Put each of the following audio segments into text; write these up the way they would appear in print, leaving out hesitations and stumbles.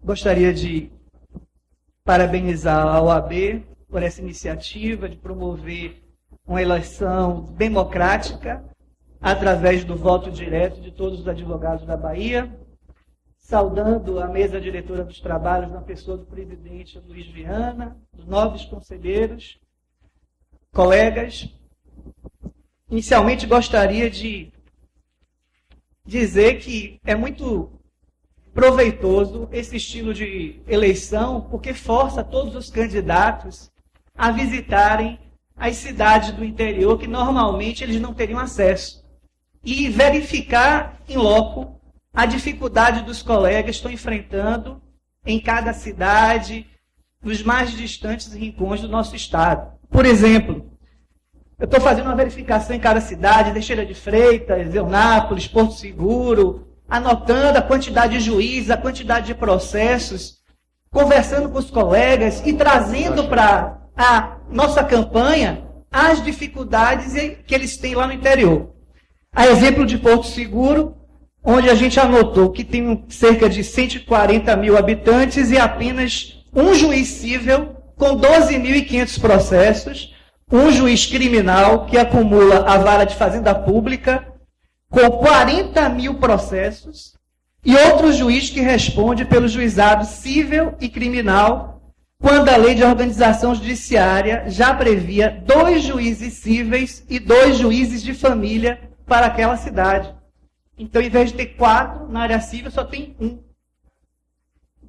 gostaria de parabenizar a OAB por essa iniciativa de promover uma eleição democrática através do voto direto de todos os advogados da Bahia, saudando a mesa diretora dos trabalhos na pessoa do presidente Luiz Viana, dos nobres conselheiros, colegas. Inicialmente gostaria de dizer que é muito proveitoso esse estilo de eleição, porque força todos os candidatos a visitarem as cidades do interior que normalmente eles não teriam acesso e verificar em loco a dificuldade dos colegas que estão enfrentando em cada cidade, nos mais distantes rincões do nosso estado. Por exemplo, eu estou fazendo uma verificação em cada cidade, Teixeira de Freitas, Eunápolis, Porto Seguro, anotando a quantidade de juízes, a quantidade de processos, conversando com os colegas e trazendo para a nossa campanha as dificuldades que eles têm lá no interior. A exemplo de Porto Seguro, onde a gente anotou que tem cerca de 140 mil habitantes e apenas um juiz cível com 12.500 processos, um juiz criminal que acumula a vara de fazenda pública com 40 mil processos e outro juiz que responde pelo juizado cível e criminal, quando a lei de organização judiciária já previa 2 juízes cíveis e 2 juízes de família para aquela cidade. Então, em vez de ter 4 na área civil, só tem 1.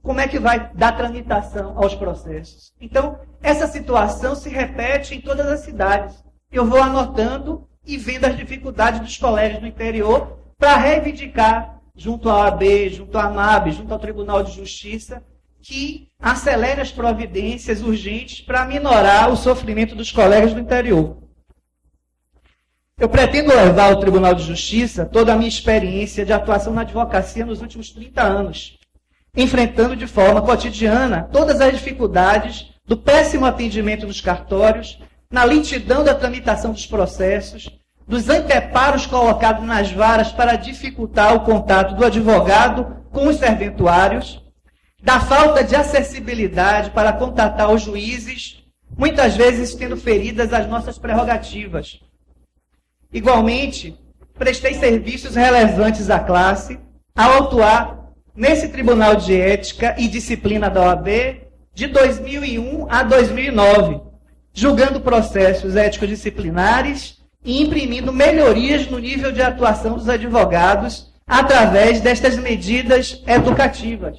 Como é que vai dar tramitação aos processos? Então, essa situação se repete em todas as cidades. Eu vou anotando e vendo as dificuldades dos colégios no interior para reivindicar, junto à OAB, junto à AMAB, junto ao Tribunal de Justiça, que acelere as providências urgentes para minorar o sofrimento dos colegas do interior. Eu pretendo levar ao Tribunal de Justiça toda a minha experiência de atuação na advocacia nos últimos 30 anos, enfrentando de forma cotidiana todas as dificuldades do péssimo atendimento nos cartórios, na lentidão da tramitação dos processos, dos anteparos colocados nas varas para dificultar o contato do advogado com os serventuários, da falta de acessibilidade para contatar os juízes, muitas vezes tendo feridas as nossas prerrogativas. Igualmente, prestei serviços relevantes à classe ao atuar nesse Tribunal de Ética e Disciplina da OAB de 2001 a 2009, julgando processos ético-disciplinares e imprimindo melhorias no nível de atuação dos advogados através destas medidas educativas.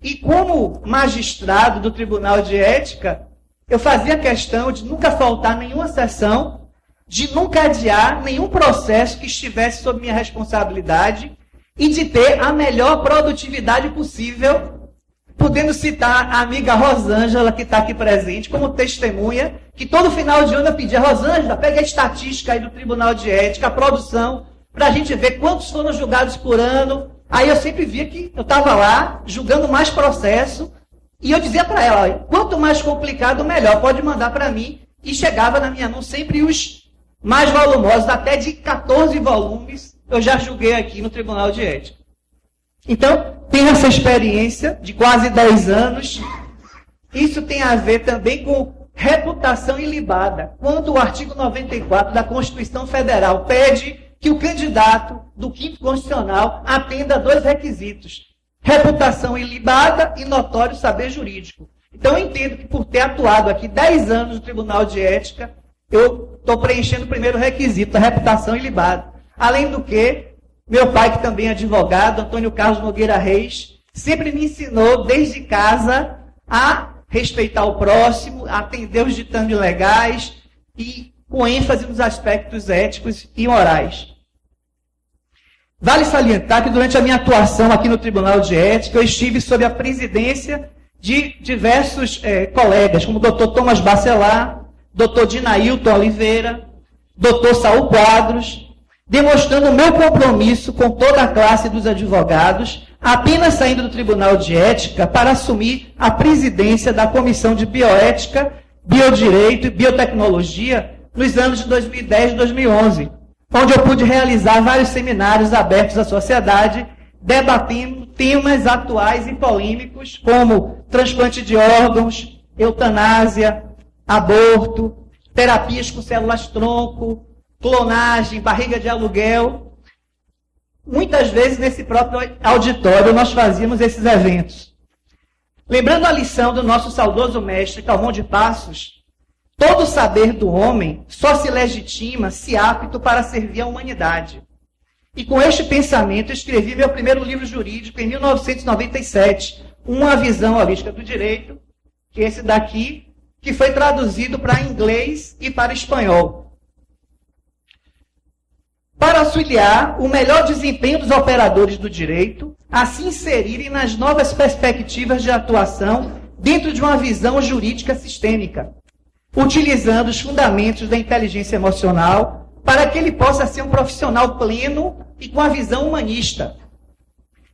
E como magistrado do Tribunal de Ética, eu fazia questão de nunca faltar nenhuma sessão, de nunca adiar nenhum processo que estivesse sob minha responsabilidade e de ter a melhor produtividade possível, podendo citar a amiga Rosângela, que está aqui presente, como testemunha, que todo final de ano eu pedia: Rosângela, pega a estatística aí do Tribunal de Ética, a produção, para a gente ver quantos foram julgados por ano. Aí eu sempre via que eu estava lá, julgando mais processo, e eu dizia para ela: olha, quanto mais complicado, melhor, pode mandar para mim. E chegava na minha mão sempre os mais volumosos, até de 14 volumes, eu já julguei aqui no Tribunal de Ética. Então, tenho essa experiência de quase 10 anos. Isso tem a ver também com reputação ilibada. Quando o artigo 94 da Constituição Federal pede que o candidato do 5º Constitucional atenda a 2 requisitos: reputação ilibada e notório saber jurídico. Então, eu entendo que por ter atuado aqui 10 anos no Tribunal de Ética, eu estou preenchendo o primeiro requisito, a reputação ilibada. Além do que, meu pai, que também é advogado, Antônio Carlos Nogueira Reis, sempre me ensinou desde casa a respeitar o próximo, a atender os ditames legais e com ênfase nos aspectos éticos e morais. Vale salientar que durante a minha atuação aqui no Tribunal de Ética, eu estive sob a presidência de diversos colegas, como o Dr. Thomas Bacelar, Dr. Dinailton Oliveira, Dr. Saul Quadros, demonstrando o meu compromisso com toda a classe dos advogados, apenas saindo do Tribunal de Ética para assumir a presidência da Comissão de Bioética, Biodireito e Biotecnologia nos anos de 2010 e 2011, onde eu pude realizar vários seminários abertos à sociedade, debatendo temas atuais e polêmicos, como transplante de órgãos, eutanásia, aborto, terapias com células-tronco, clonagem, barriga de aluguel. Muitas vezes, nesse próprio auditório, nós fazíamos esses eventos. Lembrando a lição do nosso saudoso mestre, Calmon de Passos, todo saber do homem só se legitima se apto para servir à humanidade. E com este pensamento, escrevi meu primeiro livro jurídico em 1997, Uma Visão Holística do Direito, que é esse daqui, que foi traduzido para inglês e para espanhol. Para auxiliar o melhor desempenho dos operadores do direito a se inserirem nas novas perspectivas de atuação dentro de uma visão jurídica sistêmica, utilizando os fundamentos da inteligência emocional para que ele possa ser um profissional pleno e com a visão humanista.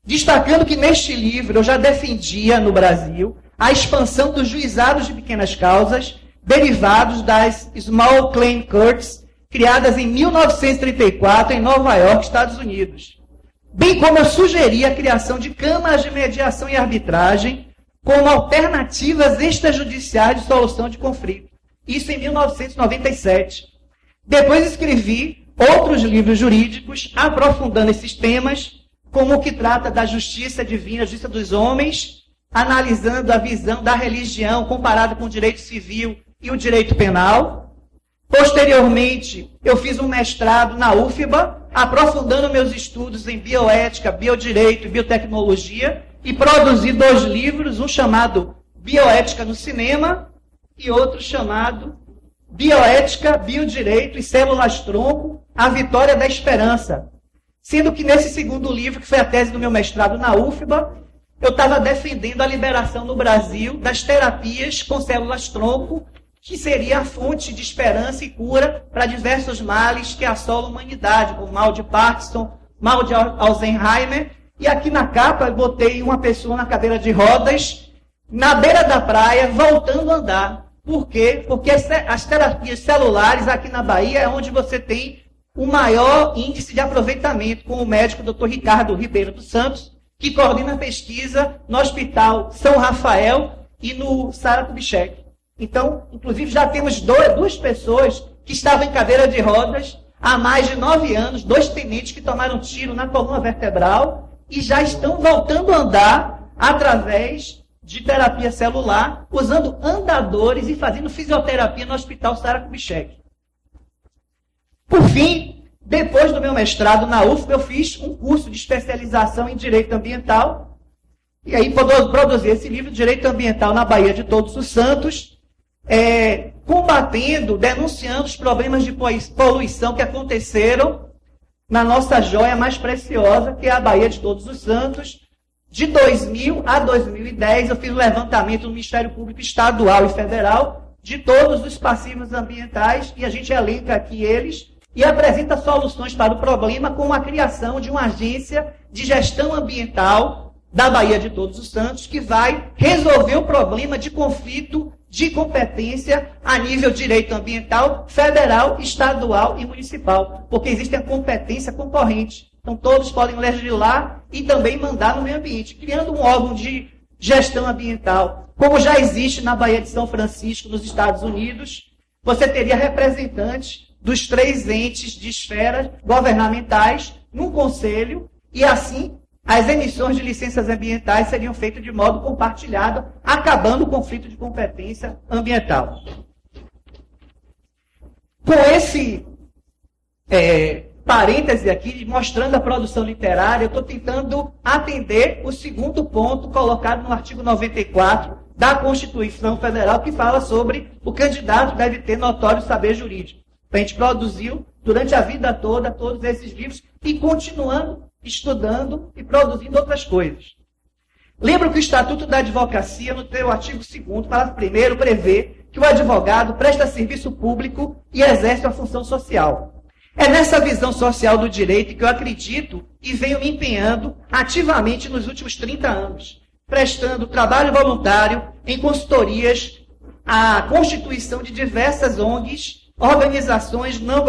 Destacando que neste livro eu já defendia no Brasil a expansão dos juizados de pequenas causas derivados das Small Claim Courts, criadas em 1934 em Nova York, Estados Unidos. Bem como eu sugeri a criação de câmaras de mediação e arbitragem como alternativas extrajudiciais de solução de conflito. Isso em 1997. Depois escrevi outros livros jurídicos aprofundando esses temas, como o que trata da justiça divina, a justiça dos homens, analisando a visão da religião comparada com o direito civil e o direito penal. Posteriormente, eu fiz um mestrado na UFBA, aprofundando meus estudos em bioética, biodireito e biotecnologia, e produzi 2 livros, um chamado Bioética no Cinema e outro chamado Bioética, Biodireito e Células-Tronco, a Vitória da Esperança. Sendo que nesse segundo livro, que foi a tese do meu mestrado na UFBA, eu estava defendendo a liberação no Brasil das terapias com células-tronco, que seria a fonte de esperança e cura para diversos males que assolam a humanidade, como mal de Parkinson, mal de Alzheimer. E aqui na capa eu botei uma pessoa na cadeira de rodas, na beira da praia, voltando a andar. Por quê? Porque as terapias celulares aqui na Bahia é onde você tem o maior índice de aproveitamento, com o médico Dr. Ricardo Ribeiro dos Santos, que coordena a pesquisa no Hospital São Rafael e no Sara Kubitschek. Então, inclusive, já temos 2 pessoas que estavam em cadeira de rodas há mais de 9 anos, 2 tenentes que tomaram tiro na coluna vertebral e já estão voltando a andar através de terapia celular, usando andadores e fazendo fisioterapia no Hospital Sara Kubitschek. Por fim, depois do meu mestrado na UFBA, eu fiz um curso de especialização em Direito Ambiental, e aí produzi esse livro, Direito Ambiental na Baía de Todos os Santos, combatendo, denunciando os problemas de poluição que aconteceram na nossa joia mais preciosa, que é a Baía de Todos os Santos. De 2000 a 2010, eu fiz um levantamento no Ministério Público Estadual e Federal de todos os passivos ambientais, e a gente elenca aqui eles, e apresenta soluções para o problema com a criação de uma agência de gestão ambiental da Baía de Todos os Santos, que vai resolver o problema de conflito de competência a nível de direito ambiental federal, estadual e municipal, porque existe a competência concorrente. Então, todos podem legislar e também mandar no meio ambiente, criando um órgão de gestão ambiental, como já existe na Baía de São Francisco, nos Estados Unidos. Você teria representantes dos 3 entes de esferas governamentais num conselho, e assim as emissões de licenças ambientais seriam feitas de modo compartilhado, acabando o conflito de competência ambiental. Com esse parêntese aqui, mostrando a produção literária, eu estou tentando atender o segundo ponto colocado no artigo 94 da Constituição Federal, que fala sobre o candidato deve ter notório saber jurídico. A gente produziu, durante a vida toda, todos esses livros e continuando estudando e produzindo outras coisas. Lembro que o Estatuto da Advocacia, no seu artigo 2º, parágrafo 1º, prevê que o advogado presta serviço público e exerce uma função social. É nessa visão social do direito que eu acredito e venho me empenhando ativamente nos últimos 30 anos, prestando trabalho voluntário em consultorias à constituição de diversas ONGs, organizações não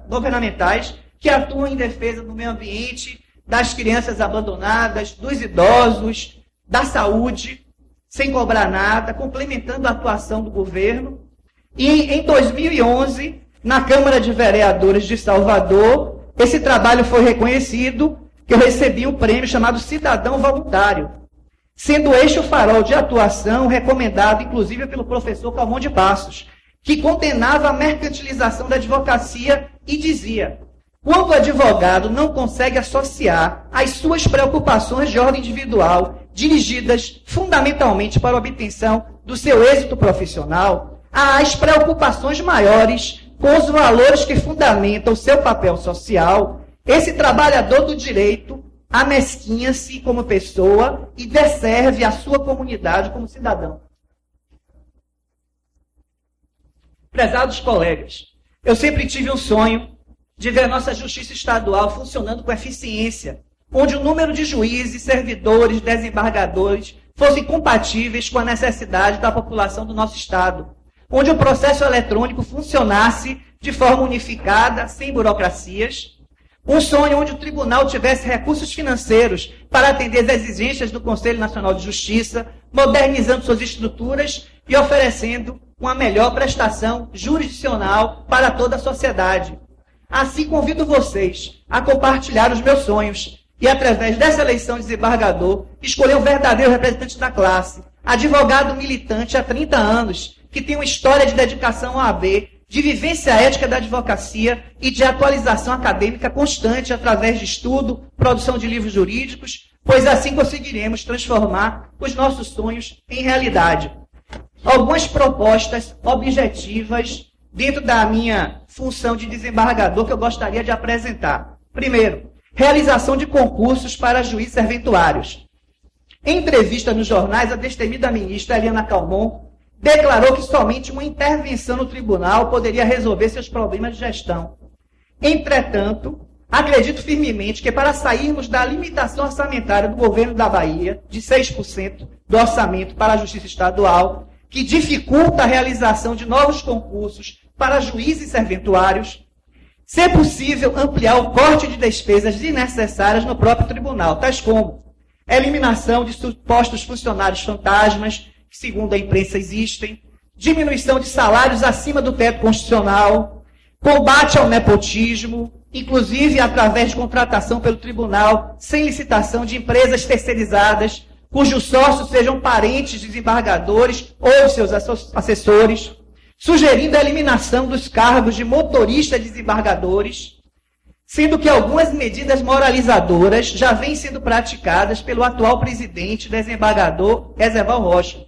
governamentais, que atuam em defesa do meio ambiente, das crianças abandonadas, dos idosos, da saúde, sem cobrar nada, complementando a atuação do governo. E em 2011, na Câmara de Vereadores de Salvador, esse trabalho foi reconhecido, que eu recebi um prêmio chamado Cidadão Voluntário, sendo este o farol de atuação recomendado, inclusive, pelo professor Calmon de Passos, que condenava a mercantilização da advocacia e dizia: quando o advogado não consegue associar as suas preocupações de ordem individual, dirigidas fundamentalmente para a obtenção do seu êxito profissional, às preocupações maiores com os valores que fundamentam o seu papel social, esse trabalhador do direito amesquinha-se como pessoa e desserve a sua comunidade como cidadão. Prezados colegas, eu sempre tive um sonho de ver a nossa justiça estadual funcionando com eficiência, onde o número de juízes, servidores, desembargadores fossem compatíveis com a necessidade da população do nosso estado, onde o processo eletrônico funcionasse de forma unificada, sem burocracias. Um sonho onde o tribunal tivesse recursos financeiros para atender as exigências do Conselho Nacional de Justiça, modernizando suas estruturas e oferecendo uma melhor prestação jurisdicional para toda a sociedade. Assim, convido vocês a compartilhar os meus sonhos e, através dessa eleição de desembargador, escolher um verdadeiro representante da classe, advogado militante há 30 anos, que tem uma história de dedicação à OAB, de vivência ética da advocacia e de atualização acadêmica constante através de estudo, produção de livros jurídicos, pois assim conseguiremos transformar os nossos sonhos em realidade. Algumas propostas objetivas dentro da minha função de desembargador que eu gostaria de apresentar. Primeiro, realização de concursos para juízes serventuários. Em entrevista nos jornais, a destemida ministra Eliana Calmon declarou que somente uma intervenção no tribunal poderia resolver seus problemas de gestão. Entretanto, acredito firmemente que para sairmos da limitação orçamentária do governo da Bahia, de 6% do orçamento para a Justiça Estadual, que dificulta a realização de novos concursos para juízes serventuários, ser possível ampliar o corte de despesas desnecessárias no próprio tribunal, tais como eliminação de supostos funcionários fantasmas, que segundo a imprensa existem, diminuição de salários acima do teto constitucional, combate ao nepotismo, inclusive através de contratação pelo tribunal sem licitação de empresas terceirizadas, cujos sócios sejam parentes de desembargadores ou seus assessores, sugerindo a eliminação dos cargos de motoristas desembargadores, sendo que algumas medidas moralizadoras já vêm sendo praticadas pelo atual presidente desembargador Ezeval Rocha.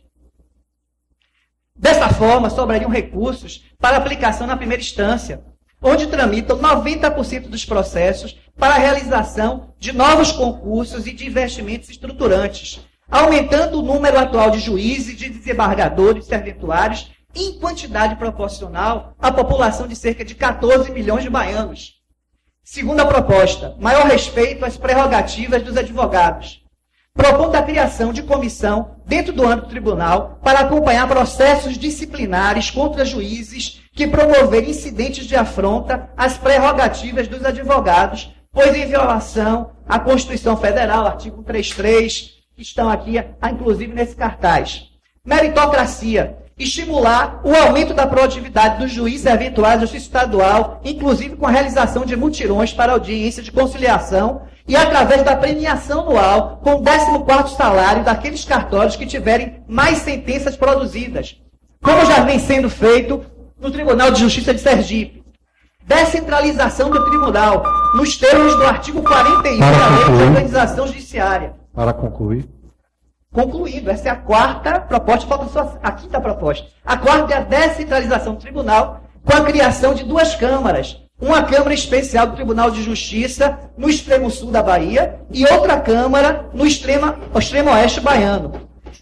Dessa forma, sobrariam recursos para aplicação na primeira instância, onde tramitam 90% dos processos para a realização de novos concursos e de investimentos estruturantes, aumentando o número atual de juízes, de desembargadores, serventuários, em quantidade proporcional à população de cerca de 14 milhões de baianos. Segunda proposta, maior respeito às prerrogativas dos advogados, propondo a criação de comissão dentro do âmbito do tribunal para acompanhar processos disciplinares contra juízes que promoverem incidentes de afronta às prerrogativas dos advogados, pois em violação à Constituição Federal, artigo 33, que estão aqui, inclusive nesse cartaz. Meritocracia, estimular o aumento da produtividade dos juízes eventuais da Justiça Estadual, inclusive com a realização de mutirões para audiência de conciliação e através da premiação anual com o 14º salário daqueles cartórios que tiverem mais sentenças produzidas, como já vem sendo feito no Tribunal de Justiça de Sergipe. Descentralização do tribunal, nos termos do artigo 41 da Lei de Organização Judiciária. Para concluir. Concluído, essa é a quarta proposta, falta só a quinta proposta. A quarta é a descentralização do tribunal, com a criação de duas câmaras. Uma Câmara Especial do Tribunal de Justiça no extremo sul da Bahia e outra Câmara no extremo oeste baiano.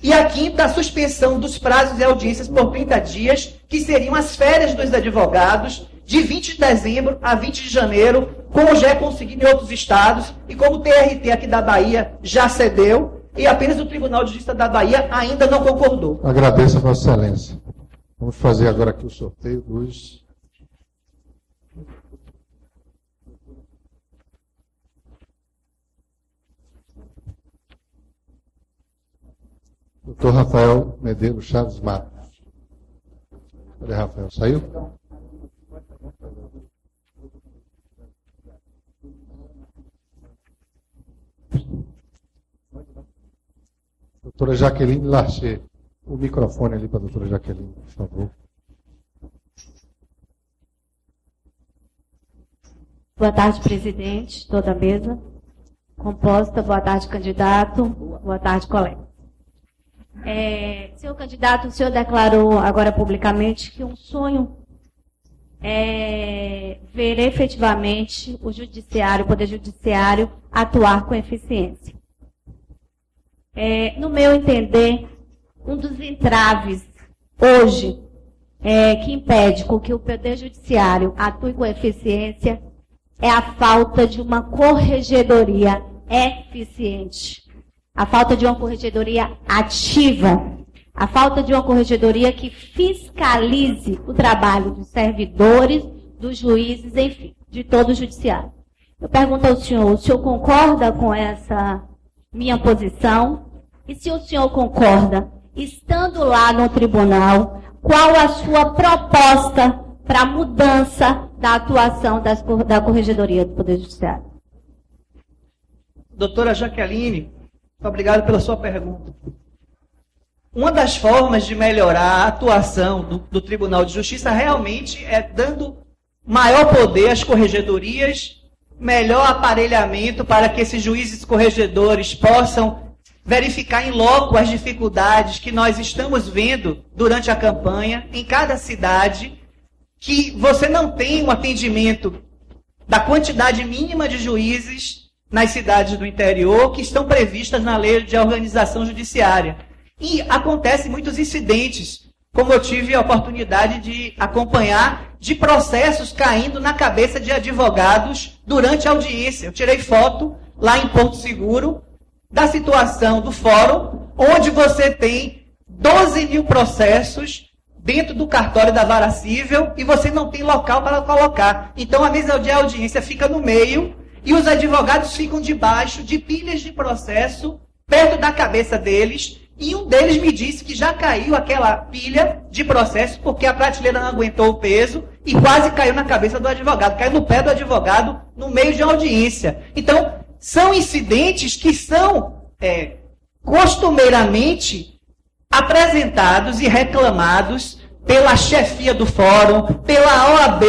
E a quinta, a suspensão dos prazos e audiências por 30 dias, que seriam as férias dos advogados, de 20 de dezembro a 20 de janeiro, como já é conseguido em outros estados, e como o TRT aqui da Bahia já cedeu, e apenas o Tribunal de Justiça da Bahia ainda não concordou. Agradeço a Vossa Excelência. Vamos fazer agora aqui o sorteio dos... Doutor Rafael Medeiros Chaves Matos. Cadê Rafael? Saiu? Doutora Jaqueline Larcher. O microfone ali para a doutora Jaqueline, por favor. Boa tarde, presidente, toda a mesa composta. Boa tarde, candidato. Boa tarde, colega. Senhor candidato, o senhor declarou agora publicamente que um sonho é ver efetivamente o judiciário, o poder judiciário, atuar com eficiência. No meu entender, um dos entraves hoje que impede com que o poder judiciário atue com eficiência é a falta de uma corregedoria eficiente, a falta de uma corregedoria ativa, a falta de uma corregedoria que fiscalize o trabalho dos servidores, dos juízes, enfim, de todo o judiciário. Eu pergunto ao senhor, o senhor concorda com essa minha posição? E se o senhor concorda, estando lá no tribunal, qual a sua proposta para a mudança da atuação da Corregedoria do Poder Judiciário? Doutora Jaqueline, obrigado pela sua pergunta. Uma das formas de melhorar a atuação do Tribunal de Justiça realmente é dando maior poder às corregedorias, melhor aparelhamento para que esses juízes corregedores possam verificar em loco as dificuldades que nós estamos vendo durante a campanha em cada cidade, que você não tem um atendimento da quantidade mínima de juízes nas cidades do interior que estão previstas na lei de organização judiciária. E acontecem muitos incidentes, como eu tive a oportunidade de acompanhar, de processos caindo na cabeça de advogados durante a audiência. Eu tirei foto lá em Porto Seguro da situação do fórum, onde você tem 12 mil processos dentro do cartório da vara civil e você não tem local para colocar. Então a mesa de audiência fica no meio e os advogados ficam debaixo de pilhas de processo perto da cabeça deles. E um deles me disse que já caiu aquela pilha de processo porque a prateleira não aguentou o peso e quase caiu na cabeça do advogado, caiu no pé do advogado no meio de audiência. Então, são incidentes que são costumeiramente apresentados e reclamados pela chefia do fórum, pela OAB,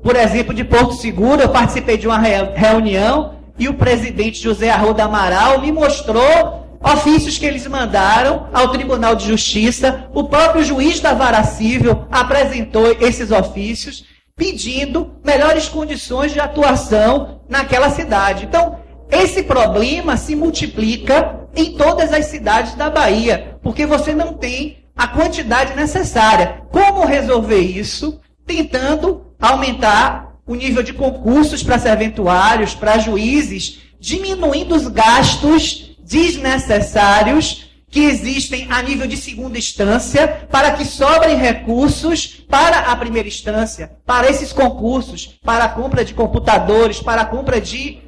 por exemplo, de Porto Seguro. Eu participei de uma reunião e o presidente José Arruda Amaral me mostrou ofícios que eles mandaram ao Tribunal de Justiça. O próprio juiz da vara civil apresentou esses ofícios pedindo melhores condições de atuação naquela cidade. Então, esse problema se multiplica em todas as cidades da Bahia, porque você não tem a quantidade necessária. Como resolver isso? Tentando aumentar o nível de concursos para serventuários, para juízes, diminuindo os gastos desnecessários que existem a nível de segunda instância, para que sobrem recursos para a primeira instância, para esses concursos, para a compra de computadores, para a compra de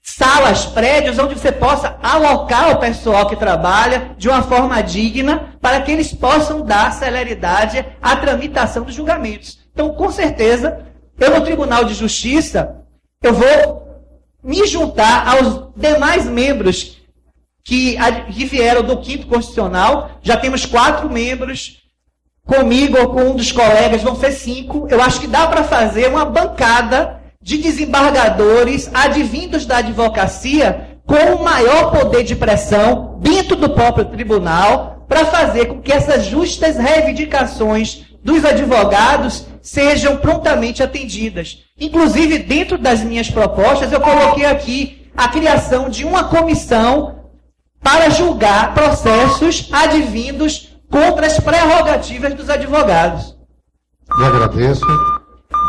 salas, prédios, onde você possa alocar o pessoal que trabalha de uma forma digna, para que eles possam dar celeridade à tramitação dos julgamentos. Então, com certeza, eu no Tribunal de Justiça, eu vou me juntar aos demais membros que vieram do 5º Constitucional. Já temos 4 membros, comigo ou com um dos colegas, vão ser 5. Eu acho que dá para fazer uma bancada de desembargadores advindos da advocacia com um maior poder de pressão dentro do próprio tribunal para fazer com que essas justas reivindicações dos advogados sejam prontamente atendidas. Inclusive, dentro das minhas propostas, eu coloquei aqui a criação de uma comissão para julgar processos advindos contra as prerrogativas dos advogados. Eu agradeço.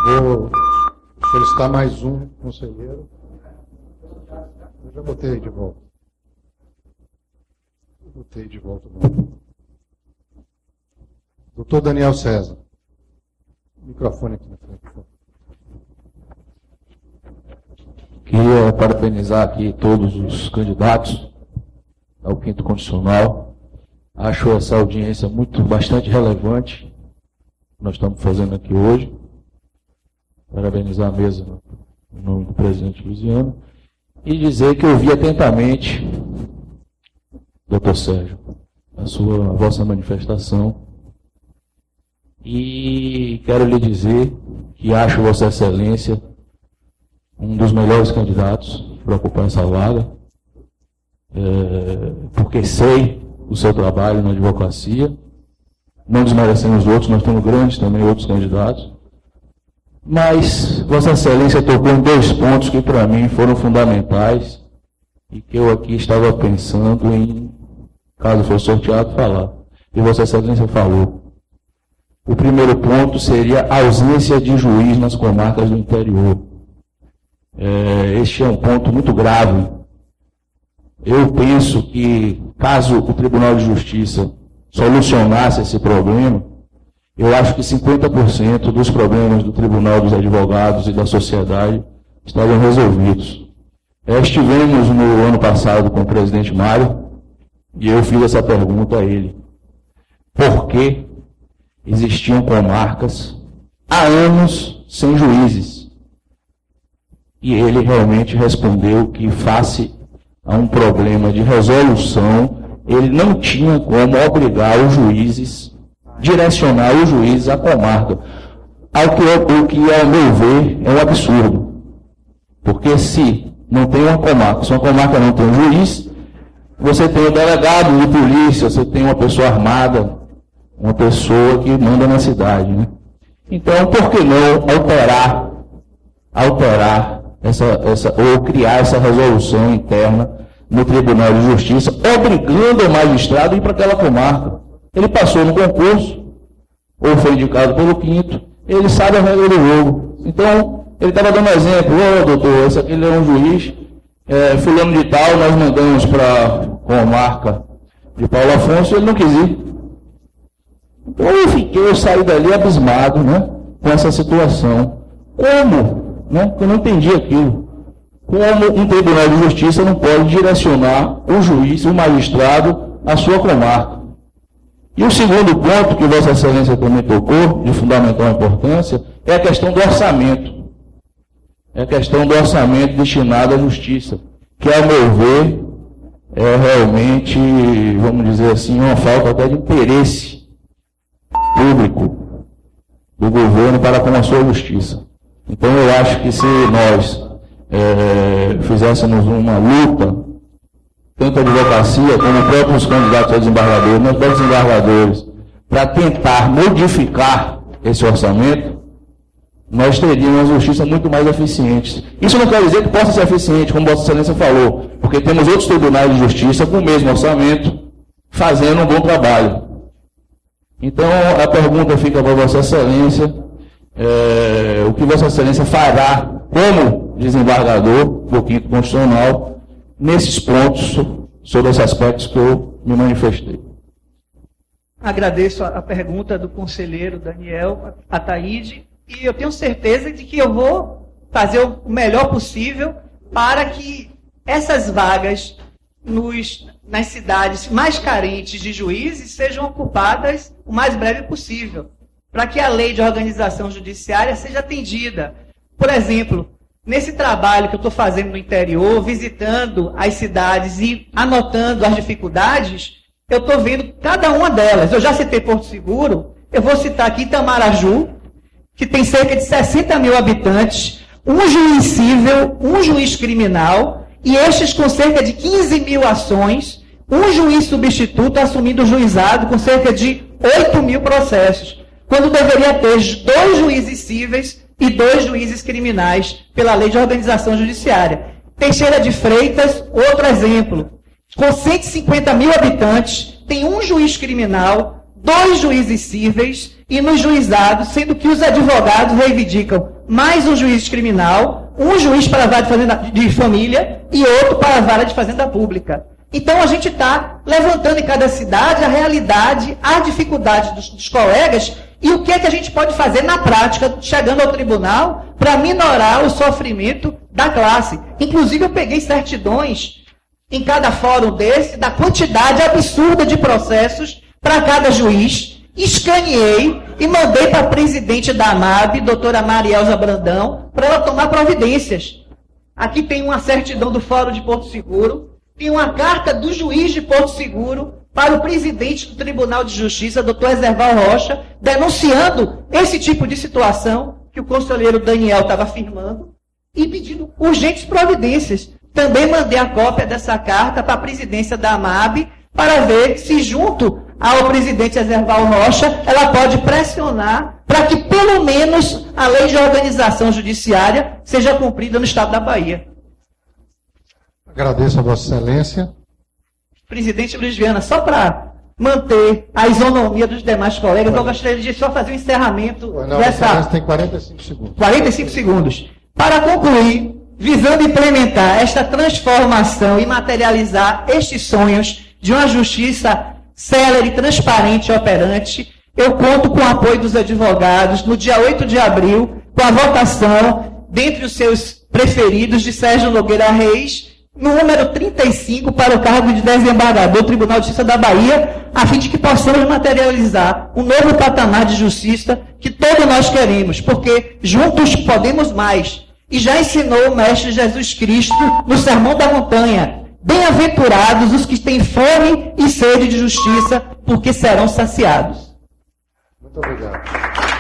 Vou solicitar mais um conselheiro. Eu já botei de volta. Botei de volta. Doutor Daniel César. Microfone aqui na frente, por favor. Queria parabenizar aqui todos os candidatos ao 5º Constitucional. Acho essa audiência bastante relevante que nós estamos fazendo aqui hoje. Parabenizar a mesa em nome do presidente Luziano e dizer que eu ouvi atentamente, doutor Sérgio, a vossa manifestação, e quero lhe dizer que acho Vossa Excelência um dos melhores candidatos para ocupar essa vaga, porque sei o seu trabalho na advocacia, não desmerecendo os outros, nós temos grandes também outros candidatos, mas Vossa Excelência tocou em 2 pontos que para mim foram fundamentais e que eu aqui estava pensando em, caso fosse sorteado, falar. E Vossa Excelência falou. O primeiro ponto seria a ausência de juiz nas comarcas do interior. Este é um ponto muito grave. Eu penso que, caso o Tribunal de Justiça solucionasse esse problema, eu acho que 50% dos problemas do Tribunal dos Advogados e da sociedade estariam resolvidos. Estivemos no ano passado com o presidente Mário e eu fiz essa pergunta a ele. Por que existiam comarcas há anos sem juízes? E ele realmente respondeu que, face a um problema de resolução, ele não tinha como obrigar os juízes, direcionar os juízes à comarca. O que, ao meu ver, é um absurdo. Porque se não tem uma comarca, se uma comarca não tem um juiz, você tem o delegado de polícia, você tem uma pessoa armada, uma pessoa que manda na cidade, né? Então, por que não alterar ou criar essa resolução interna no Tribunal de Justiça, obrigando o magistrado a ir para aquela comarca? Ele passou no concurso, ou foi indicado pelo 5º, ele sabe a regra do jogo. Então, ele estava dando exemplo, doutor, esse aqui é um juiz, fulano de tal, nós mandamos para a comarca de Paulo Afonso, ele não quis ir. Então eu saí dali abismado, né, com essa situação. Como? Né, eu não entendi aquilo. Como um Tribunal de Justiça não pode direcionar o juiz, o magistrado, à sua comarca. E o segundo ponto, que Vossa Excelência também tocou, de fundamental importância, é a questão do orçamento. É a questão do orçamento destinado à justiça, que, ao meu ver, é realmente, vamos dizer assim, uma falta até de interesse público do governo para com a sua justiça. Então, eu acho que se nós fizéssemos uma luta, tanto a advocacia como os próprios candidatos a desembargadores, nós próprios desembargadores, para tentar modificar esse orçamento, nós teríamos uma justiça muito mais eficiente. Isso não quer dizer que possa ser eficiente, como Vossa Excelência falou, porque temos outros tribunais de justiça com o mesmo orçamento, fazendo um bom trabalho. Então, a pergunta fica para Vossa Excelência, o que Vossa Excelência fará como desembargador do 5º Constitucional nesses pontos, sobre esses aspectos que eu me manifestei. Agradeço a pergunta do conselheiro Daniel Ataíde, e eu tenho certeza de que eu vou fazer o melhor possível para que essas vagas nas cidades mais carentes de juízes sejam ocupadas o mais breve possível, para que a lei de organização judiciária seja atendida. Por exemplo, nesse trabalho que eu estou fazendo no interior, visitando as cidades e anotando as dificuldades, eu estou vendo cada uma delas. Eu já citei Porto Seguro, eu vou citar aqui Itamaraju, que tem cerca de 60 mil habitantes, um juiz civil, um juiz criminal, e estes com cerca de 15 mil ações, um juiz substituto assumindo o juizado com cerca de 8 mil processos, quando deveria ter 2 juízes cíveis e 2 juízes criminais pela Lei de Organização Judiciária. Teixeira de Freitas, outro exemplo, com 150 mil habitantes, tem um juiz criminal, 2 juízes cíveis e nos juizados, sendo que os advogados reivindicam mais um juiz criminal, um juiz para a vara de família e outro para a vara de fazenda pública. Então a gente está levantando em cada cidade a realidade, a dificuldade dos colegas e o que é que a gente pode fazer na prática, chegando ao tribunal, para minorar o sofrimento da classe. Inclusive eu peguei certidões em cada fórum desse, da quantidade absurda de processos para cada juiz, escaneei e mandei para a presidente da AMAB, doutora Marielza Brandão, para ela tomar providências. Aqui tem uma certidão do Fórum de Porto Seguro, tem uma carta do juiz de Porto Seguro para o presidente do Tribunal de Justiça, doutor Ezerval Rocha, denunciando esse tipo de situação que o conselheiro Daniel estava afirmando e pedindo urgentes providências. Também mandei a cópia dessa carta para a presidência da AMAB para ver se, junto ao presidente Ezerval Rocha, ela pode pressionar para que, pelo menos, a lei de organização judiciária seja cumprida no estado da Bahia. Agradeço a Vossa Excelência. Presidente Luiz Viana, só para manter a isonomia dos demais colegas, eu gostaria de só fazer um encerramento Não, dessa... Excelência tem 45 segundos. 45 segundos. Para concluir, visando implementar esta transformação e materializar estes sonhos de uma justiça célere, transparente e operante, eu conto com o apoio dos advogados no dia 8 de abril, com a votação, dentre os seus preferidos, de Sérgio Nogueira Reis, no número 35, para o cargo de desembargador do Tribunal de Justiça da Bahia, a fim de que possamos materializar um novo patamar de justiça que todos nós queremos, porque juntos podemos mais. E já ensinou o Mestre Jesus Cristo no Sermão da Montanha: bem-aventurados os que têm fome e sede de justiça, porque serão saciados. Muito obrigado.